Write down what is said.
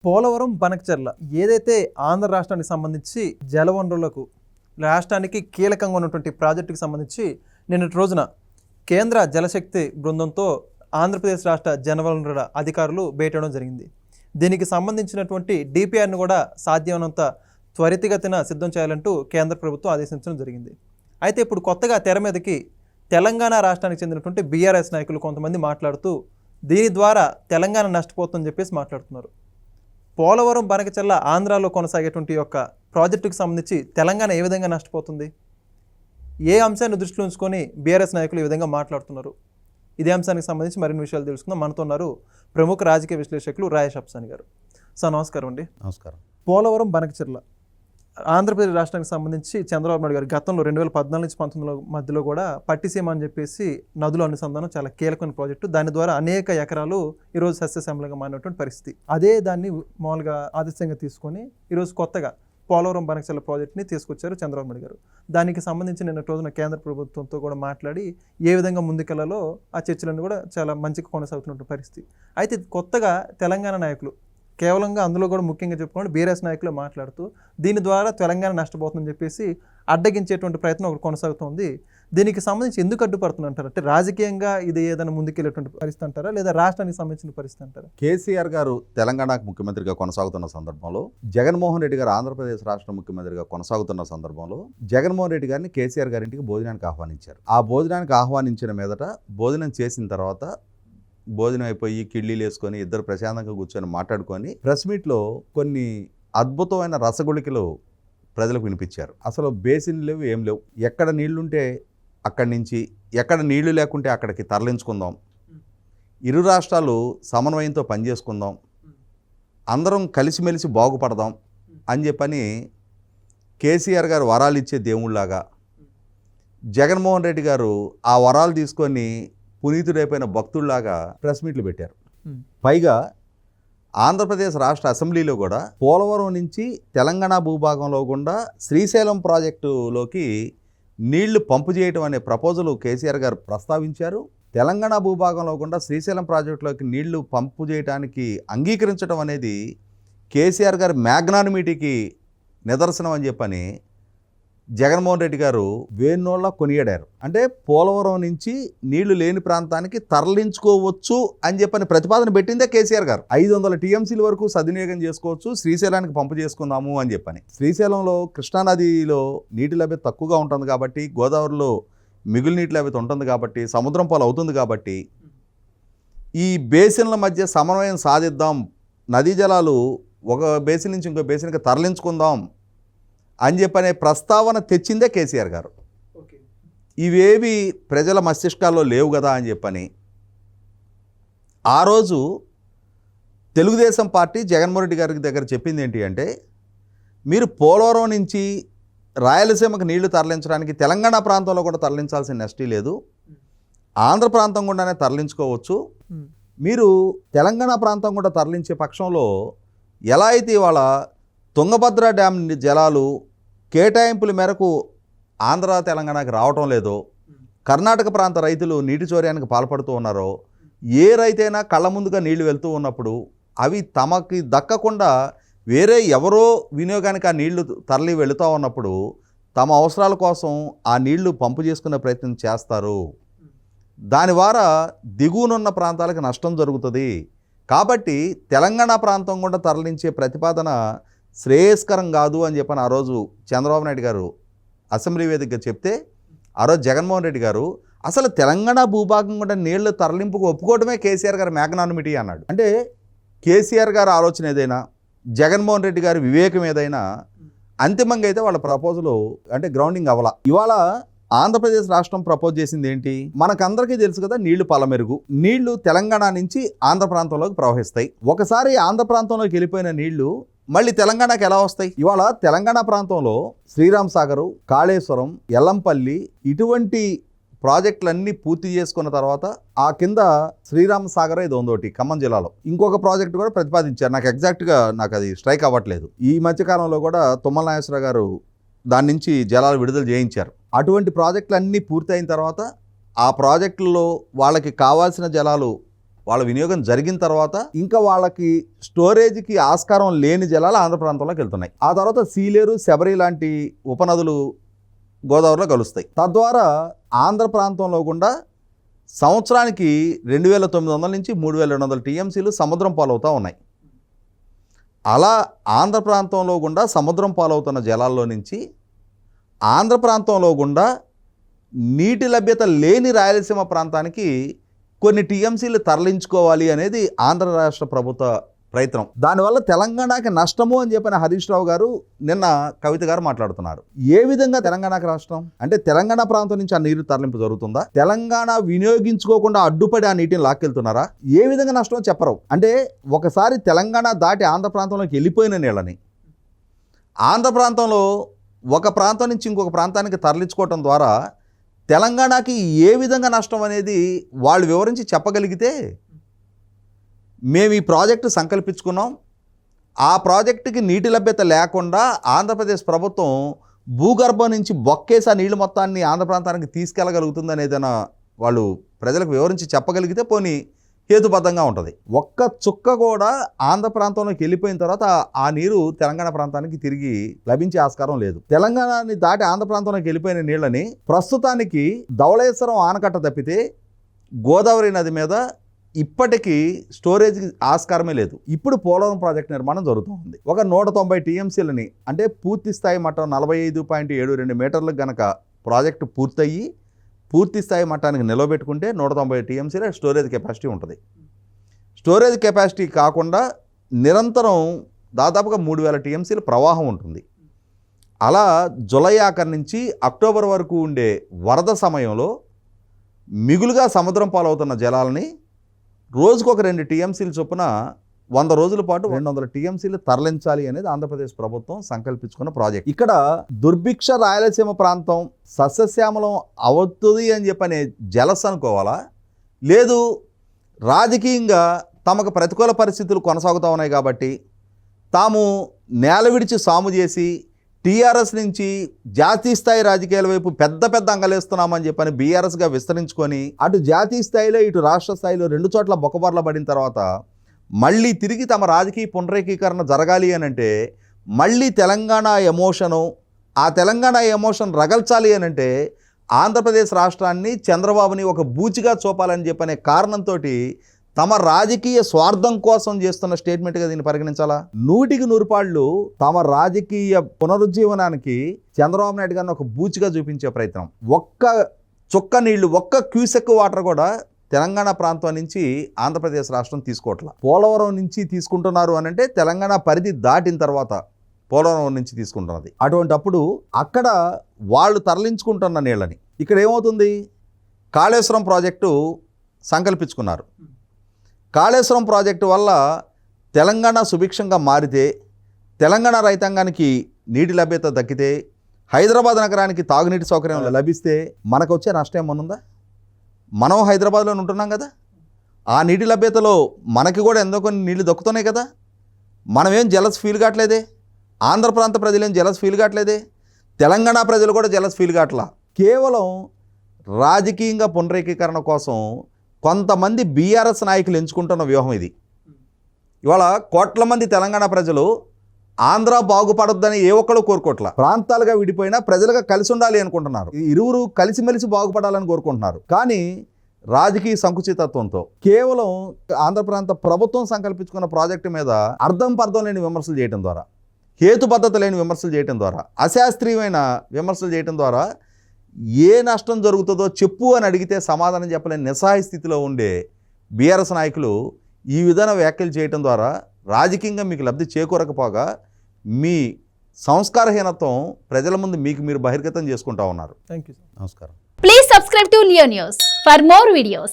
పోలవరం, బనకచెర్ల ఏదైతే ఆంధ్ర రాష్ట్రానికి సంబంధించి జలవనరులకు రాష్ట్రానికి కీలకంగా ఉన్నటువంటి ప్రాజెక్టుకి సంబంధించి నిన్నటి రోజున కేంద్ర జలశక్తి బృందంతో ఆంధ్రప్రదేశ్ రాష్ట్ర జలవనరుల అధికారులు భేటడం జరిగింది. దీనికి సంబంధించినటువంటి డిపిఆర్ను కూడా సాధ్యమైనంత త్వరితగతిన సిద్ధం చేయాలంటూ కేంద్ర ప్రభుత్వం ఆదేశించడం జరిగింది. అయితే ఇప్పుడు కొత్తగా తెర మీదకి తెలంగాణ రాష్ట్రానికి చెందినటువంటి బీఆర్ఎస్ నాయకులు కొంతమంది మాట్లాడుతూ దీని ద్వారా తెలంగాణ నష్టపోతుందని చెప్పేసి మాట్లాడుతున్నారు. పోలవరం, బనకచెర్ల ఆంధ్రాలో కొనసాగేటువంటి యొక్క ప్రాజెక్టుకు సంబంధించి తెలంగాణ ఏ విధంగా నష్టపోతుంది, ఏ అంశాన్ని దృష్టిలో ఉంచుకొని బీఆర్ఎస్ నాయకులు ఈ విధంగా మాట్లాడుతున్నారు, ఇదే అంశానికి సంబంధించి మరిన్ని విషయాలు తెలుసుకుందాం. మనతో ఉన్నారు ప్రముఖ రాజకీయ విశ్లేషకులు రాయేష్ అఫ్సాని గారు. సార్ నమస్కారం అండి. నమస్కారం. పోలవరం, బనకచెర్ల ఆంధ్రప్రదేశ్ రాష్ట్రానికి సంబంధించి చంద్రబాబు నాయుడు గారు గతంలో 2014 నుంచి 19 మధ్యలో కూడా పట్టిసీమ అని చెప్పేసి నదుల అనుసంధానం చాలా కీలకమైన ప్రాజెక్టు. దాని ద్వారా అనేక ఎకరాలు ఈరోజు సస్యశ్యామలంగా మారినటువంటి పరిస్థితి. అదే దాన్ని మామూలుగా ఆదర్శంగా తీసుకొని ఈరోజు కొత్తగా పోలవరం, బనకచెర్ల ప్రాజెక్టుని తీసుకొచ్చారు చంద్రబాబు నాయుడు గారు. దానికి సంబంధించి నిన్న రోజున కేంద్ర ప్రభుత్వంతో కూడా మాట్లాడి ఏ విధంగా ముందుకెళ్లాలో ఆ చర్చలన్నీ కూడా చాలా మంచిగా కొనసాగుతున్నటువంటి పరిస్థితి. అయితే కొత్తగా తెలంగాణ నాయకులు కేవలంగా అందులో కూడా ముఖ్యంగా చెప్పుకోండి బీఆర్ఎస్ నాయకులు మాట్లాడుతూ దీని ద్వారా తెలంగాణ నష్టపోతుందని చెప్పేసి అడ్డగించేటువంటి ప్రయత్నం ఒకటి కొనసాగుతుంది. దీనికి సంబంధించి ఎందుకు అడ్డుపడుతుందంటారు? అంటే రాజకీయంగా ఇది ఏదైనా ముందుకెళ్ళేటువంటి పరిస్థితి అంటారా, లేదా రాష్ట్రానికి సంబంధించిన పరిస్థితి అంటారా? కేసీఆర్ గారు తెలంగాణకు ముఖ్యమంత్రిగా కొనసాగుతున్న సందర్భంలో, జగన్మోహన్ రెడ్డి గారు ఆంధ్రప్రదేశ్ రాష్ట్ర ముఖ్యమంత్రిగా కొనసాగుతున్న సందర్భంలో జగన్మోహన్ రెడ్డి గారిని కేసీఆర్ గారింటికి భోజనానికి ఆహ్వానించారు. ఆ భోజనానికి ఆహ్వానించిన మీదట భోజనం చేసిన తర్వాత భోజనం అయిపోయి కిళ్ళీలు వేసుకొని ఇద్దరు ప్రశాంతంగా కూర్చొని మాట్లాడుకొని ప్రెస్ మీట్లో కొన్ని అద్భుతమైన రసగుళికలు ప్రజలకు వినిపించారు. అసలు బేసిన్ లేవు, ఏం లేవు. ఎక్కడ నీళ్లుంటే అక్కడి నుంచి, ఎక్కడ నీళ్లు లేకుంటే అక్కడికి తరలించుకుందాం, ఇరు రాష్ట్రాలు సమన్వయంతో పనిచేసుకుందాం, అందరం కలిసిమెలిసి బాగుపడదాం అని చెప్పని కేసీఆర్ గారు వరాలు ఇచ్చే దేవుళ్లాగా, జగన్మోహన్ రెడ్డి గారు ఆ వరాలు తీసుకొని పునీతుడైపోయిన భక్తుల్లాగా ప్రెస్ మీట్లు పెట్టారు. పైగా ఆంధ్రప్రదేశ్ రాష్ట్ర అసెంబ్లీలో కూడా పోలవరం నుంచి తెలంగాణ భూభాగంలో గుండా శ్రీశైలం ప్రాజెక్టులోకి నీళ్లు పంపు చేయడం అనే ప్రపోజల్ కేసీఆర్ గారు ప్రస్తావించారు. తెలంగాణ భూభాగంలో గుండా శ్రీశైలం ప్రాజెక్టులోకి నీళ్లు పంపు చేయడానికి అంగీకరించడం అనేది కేసీఆర్ గారి మ్యాగ్నానిమిటీకి నిదర్శనం అని చెప్పని జగన్మోహన్ రెడ్డి గారు వేణోళ్ళ కొనియాడారు. అంటే పోలవరం నుంచి నీళ్లు లేని ప్రాంతానికి తరలించుకోవచ్చు అని చెప్పని ప్రతిపాదన పెట్టిందే కేసీఆర్ గారు. 500 టీఎంసీల వరకు సద్వినియోగం చేసుకోవచ్చు, శ్రీశైలానికి పంపు చేసుకుందాము అని చెప్పని. శ్రీశైలంలో కృష్ణానదిలో నీటి లభ్యత తక్కువగా ఉంటుంది కాబట్టి, గోదావరిలో మిగులు నీటి లభ్యత ఉంటుంది కాబట్టి, సముద్రం పాలు అవుతుంది కాబట్టి ఈ బేసిన్ల మధ్య సమన్వయం సాధిద్దాం, నదీ జలాలు ఒక బేసిన్ నుంచి ఇంకో బేసిన్కి తరలించుకుందాం అని చెప్పనే ప్రస్తావన తెచ్చిందే కేసీఆర్ గారు. ఇవేవి ప్రజల మస్తిష్కాల్లో లేవు కదా అని చెప్పని ఆ రోజు తెలుగుదేశం పార్టీ జగన్మోహన్ రెడ్డి గారి దగ్గర చెప్పింది ఏంటి అంటే, మీరు పోలవరం నుంచి రాయలసీమకు నీళ్లు తరలించడానికి తెలంగాణ ప్రాంతంలో కూడా తరలించాల్సిన నెస్టీ లేదు, ఆంధ్ర ప్రాంతం గుండానే తరలించుకోవచ్చు. మీరు తెలంగాణ ప్రాంతం కూడా తరలించే పక్షంలో ఎలా అయితే ఇవాళ తుంగభద్ర డ్యామ్ జలాలు కేటాయింపుల మేరకు ఆంధ్ర తెలంగాణకి రావటం లేదో, కర్ణాటక ప్రాంత రైతులు నీటి చౌర్యానికి పాల్పడుతూ ఉన్నారో, ఏ రైతైనా కళ్ళ ముందుగా నీళ్లు వెళ్తూ ఉన్నప్పుడు అవి తమకి దక్కకుండా వేరే ఎవరో వినియోగానికి ఆ నీళ్లు తరలి వెళుతూ ఉన్నప్పుడు తమ అవసరాల కోసం ఆ నీళ్లు పంపు చేసుకునే ప్రయత్నం చేస్తారు. దాని ద్వారా దిగువనున్న ప్రాంతాలకు నష్టం జరుగుతుంది. కాబట్టి తెలంగాణ ప్రాంతం కూడా తరలించే ప్రతిపాదన శ్రేయస్కరం కాదు అని చెప్పని ఆ రోజు చంద్రబాబు నాయుడు గారు అసెంబ్లీ వేదికగా చెప్తే, ఆ రోజు జగన్మోహన్ రెడ్డి గారు అసలు తెలంగాణ భూభాగం కూడా నీళ్లు తరలింపుకు ఒప్పుకోవడమే కేసీఆర్ గారి మ్యాగ్నానిమిటీ అన్నాడు. అంటే కేసీఆర్ గారి ఆలోచన ఏదైనా, జగన్మోహన్ రెడ్డి గారి వివేకం ఏదైనా, అంతిమంగా అయితే వాళ్ళ ప్రపోజల్ అంటే గ్రౌండింగ్ అవ్వాల. ఇవాళ ఆంధ్రప్రదేశ్ రాష్ట్రం ప్రపోజ్ చేసింది ఏంటి? మనకందరికీ తెలుసు కదా, నీళ్లు పలమెరుగు. నీళ్లు తెలంగాణ నుంచి ఆంధ్ర ప్రాంతంలోకి ప్రవహిస్తాయి. ఒకసారి ఆంధ్ర ప్రాంతంలోకి వెళ్ళిపోయిన నీళ్లు మళ్ళీ తెలంగాణకి ఎలా వస్తాయి? ఇవాళ తెలంగాణ ప్రాంతంలో శ్రీరామ్ సాగరు, కాళేశ్వరం, ఎల్లంపల్లి ఇటువంటి ప్రాజెక్టులన్నీ పూర్తి చేసుకున్న తర్వాత ఆ కింద శ్రీరామ్ సాగర్ ఇది ఉందోటి ఖమ్మం జిల్లాలో ఇంకొక ప్రాజెక్ట్ కూడా ప్రతిపాదించారు. నాకు ఎగ్జాక్ట్గా అది స్ట్రైక్ అవ్వట్లేదు. ఈ మధ్యకాలంలో కూడా తుమ్మల నాగేశ్వరరావు గారు దాని నుంచి జలాలు విడుదల చేయించారు. అటువంటి ప్రాజెక్టులు అన్నీ పూర్తయిన తర్వాత ఆ ప్రాజెక్టుల్లో వాళ్ళకి కావాల్సిన జలాలు వాళ్ళ వినియోగం జరిగిన తర్వాత ఇంకా వాళ్ళకి స్టోరేజ్కి ఆస్కారం లేని జలాలు ఆంధ్ర ప్రాంతంలోకి వెళ్తున్నాయి. ఆ తర్వాత సీలేరు, శబరి లాంటి ఉపనదులు గోదావరిలో కలుస్తాయి. తద్వారా ఆంధ్ర ప్రాంతంలో గుండా సంవత్సరానికి 2900 నుంచి 3200 టీఎంసీలు సముద్రం పాలవుతూ ఉన్నాయి. అలా ఆంధ్ర ప్రాంతంలో గుండా సముద్రం పాలవుతున్న జలాల్లో నుంచి ఆంధ్ర ప్రాంతంలో గుండా నీటి లభ్యత లేని రాయలసీమ ప్రాంతానికి కొన్ని టీఎంసీలు తరలించుకోవాలి అనేది ఆంధ్ర రాష్ట్ర ప్రభుత్వ ప్రయత్నం. దానివల్ల తెలంగాణకి నష్టము అని చెప్పిన హరీష్ రావు గారు నిన్న కవిత గారు మాట్లాడుతున్నారు. ఏ విధంగా తెలంగాణకు రాష్ట్రం అంటే తెలంగాణ ప్రాంతం నుంచి ఆ నీరు తరలింపు జరుగుతుందా? తెలంగాణ వినియోగించుకోకుండా అడ్డుపడి ఆ నీటిని లాక్కెళ్తున్నారా? ఏ విధంగా నష్టం చెప్పరు. అంటే ఒకసారి తెలంగాణ దాటి ఆంధ్ర ప్రాంతంలోకి వెళ్ళిపోయిన నీళ్ళని ఆంధ్ర ప్రాంతంలో ఒక ప్రాంతం నుంచి ఇంకొక ప్రాంతానికి తరలించుకోవటం ద్వారా తెలంగాణకి ఏ విధంగా నష్టం అనేది వాళ్ళు వివరించి చెప్పగలిగితే, మేము ఈ ప్రాజెక్టు సంకల్పించుకున్నాం, ఆ ప్రాజెక్టుకి నీటి లభ్యత లేకుండా ఆంధ్రప్రదేశ్ ప్రభుత్వం భూగర్భం నుంచి బొక్కేసి ఆ నీళ్ళు మొత్తాన్ని ఆంధ్ర ప్రాంతానికి తీసుకెళ్ళగలుగుతుందని ఏదైనా వాళ్ళు ప్రజలకు వివరించి చెప్పగలిగితే పోనీ హేతుబద్ధంగా ఉంటుంది. ఒక్క చుక్క కూడా ఆంధ్ర ప్రాంతంలోకి వెళ్ళిపోయిన తర్వాత ఆ నీరు తెలంగాణ ప్రాంతానికి తిరిగి లభించే ఆస్కారం లేదు. తెలంగాణని దాటి ఆంధ్ర ప్రాంతంలోకి వెళ్ళిపోయిన నీళ్ళని ప్రస్తుతానికి ధవళేశ్వరం ఆనకట్ట తప్పితే గోదావరి నది మీద ఇప్పటికీ స్టోరేజ్ ఆస్కారమే లేదు. ఇప్పుడు పోలవరం ప్రాజెక్ట్ నిర్మాణం జరుగుతుంది. ఒక 190 టీఎంసీలని అంటే పూర్తి స్థాయి మట్టం 45.72 మీటర్లకు గనక ప్రాజెక్టు పూర్తయ్యి పూర్తి స్థాయి మట్టానికి నిలబెట్టుకుంటే 190 టీఎంసీల స్టోరేజ్ కెపాసిటీ ఉంటుంది. స్టోరేజ్ కెపాసిటీ కాకుండా నిరంతరం దాదాపుగా 3000 టీఎంసీల ప్రవాహం ఉంటుంది. అలా జూలై ఆఖరి నుంచి అక్టోబర్ వరకు ఉండే వరద సమయంలో మిగులుగా సముద్రం పాలవుతున్న జలాలని రోజుకు ఒక 2 టీఎంసీల చొప్పున 100 రోజుల పాటు 200 టీఎంసీలు తరలించాలి అనేది ఆంధ్రప్రదేశ్ ప్రభుత్వం సంకల్పించుకున్న ప్రాజెక్ట్. ఇక్కడ దుర్భిక్ష రాయలసీమ ప్రాంతం సస్యశ్యామలం అవుతుంది అని చెప్పనే జలస్ అనుకోవాలా, లేదు రాజకీయంగా తమకు ప్రతికూల పరిస్థితులు కొనసాగుతూ ఉన్నాయి కాబట్టి తాము నేల విడిచి సాము చేసి టీఆర్ఎస్ నుంచి జాతీయ స్థాయి రాజకీయాల వైపు పెద్ద పెద్ద అంగలేస్తున్నామని చెప్పని బీఆర్ఎస్గా విస్తరించుకొని అటు జాతీయ స్థాయిలో ఇటు రాష్ట్ర స్థాయిలో 2 చోట్ల బొక్కబార్ల పడిన తర్వాత మళ్ళీ తిరిగి తమ రాజకీయ పునరేకీకరణ జరగాలి అని అంటే మళ్ళీ తెలంగాణ ఎమోషను, ఆ తెలంగాణ ఎమోషన్ రగల్చాలి అని అంటే ఆంధ్రప్రదేశ్ రాష్ట్రాన్ని చంద్రబాబుని ఒక బూచిగా చూపాలని చెప్పనే కారణంతో తమ రాజకీయ స్వార్థం కోసం చేస్తున్న స్టేట్మెంట్గా దీన్ని పరిగణించాలా? 100కి 100 పాళ్ళు తమ రాజకీయ పునరుజ్జీవనానికి చంద్రబాబు నాయుడు గారిని ఒక బూచిగా చూపించే ప్రయత్నం. ఒక్క చుక్క నీళ్లు, ఒక్క క్యూసెక్ వాటర్ కూడా తెలంగాణ ప్రాంతం నుంచి ఆంధ్రప్రదేశ్ రాష్ట్రం తీసుకోవట్లా. పోలవరం నుంచి తీసుకుంటున్నారు అని అంటే తెలంగాణ పరిధి దాటిన తర్వాత పోలవరం నుంచి తీసుకుంటున్నది. అటువంటప్పుడు అక్కడ వాళ్ళు తరలించుకుంటున్న నీళ్ళని ఇక్కడ ఏమవుతుంది? కాళేశ్వరం ప్రాజెక్టు సంకల్పించుకున్నారు. కాళేశ్వరం ప్రాజెక్టు వల్ల తెలంగాణ సుభిక్షంగా మారితే, తెలంగాణ రైతాంగానికి నీటి లభ్యత దక్కితే, హైదరాబాద్ నగరానికి తాగునీటి సౌకర్యం లభిస్తే మనకు వచ్చే నష్టం ఏమనుందా? మనం హైదరాబాద్లో ఉంటున్నాం కదా, ఆ నీటి లభ్యతలో మనకి కూడా ఎంతో కొన్ని నీళ్ళు దక్కుతున్నాయి కదా. మనమేం జలస్ ఫీల్ కావట్లేదే, ఆంధ్ర ప్రాంత ప్రజలేం జలస్ ఫీల్ కావట్లేదే, తెలంగాణ ప్రజలు కూడా జలస్ ఫీల్ కావట్లా. కేవలం రాజకీయంగా పునరేకీకరణ కోసం కొంతమంది బీఆర్ఎస్ నాయకులు ఎంచుకుంటున్న వ్యూహం ఇది. ఇవాళ కోట్ల మంది తెలంగాణ ప్రజలు ఆంధ్ర బాగుపడొద్దని ఏ ఒక్కళ్ళు కోరుకోవట్లా. ప్రాంతాలుగా విడిపోయినా ప్రజలుగా కలిసి ఉండాలి అనుకుంటున్నారు. ఇరువురు కలిసిమెలిసి బాగుపడాలని కోరుకుంటున్నారు. కానీ రాజకీయ సంకుచితత్వంతో కేవలం ఆంధ్ర ప్రాంత ప్రభుత్వం సంకల్పించుకున్న ప్రాజెక్టు మీద అర్థం పర్థం లేని విమర్శలు చేయడం ద్వారా, హేతుబద్ధత లేని విమర్శలు చేయడం ద్వారా, అశాస్త్రీయమైన విమర్శలు చేయడం ద్వారా ఏ నష్టం జరుగుతుందో చెప్పు అని అడిగితే సమాధానం చెప్పలేని నిస్సహాయ స్థితిలో ఉండే బీఆర్ఎస్ నాయకులు ఈ విధంగా వ్యాఖ్యలు చేయడం ద్వారా రాజకీయంగా మీకు లబ్ధి చేకూరకపోగా మీ సంస్కారహీనత్వం ప్రజల ముందు మీకు మీరు బహిర్గతం చేసుకుంటా ఉన్నారు. Thank you. నమస్కారం. Please subscribe to Leo News for more videos.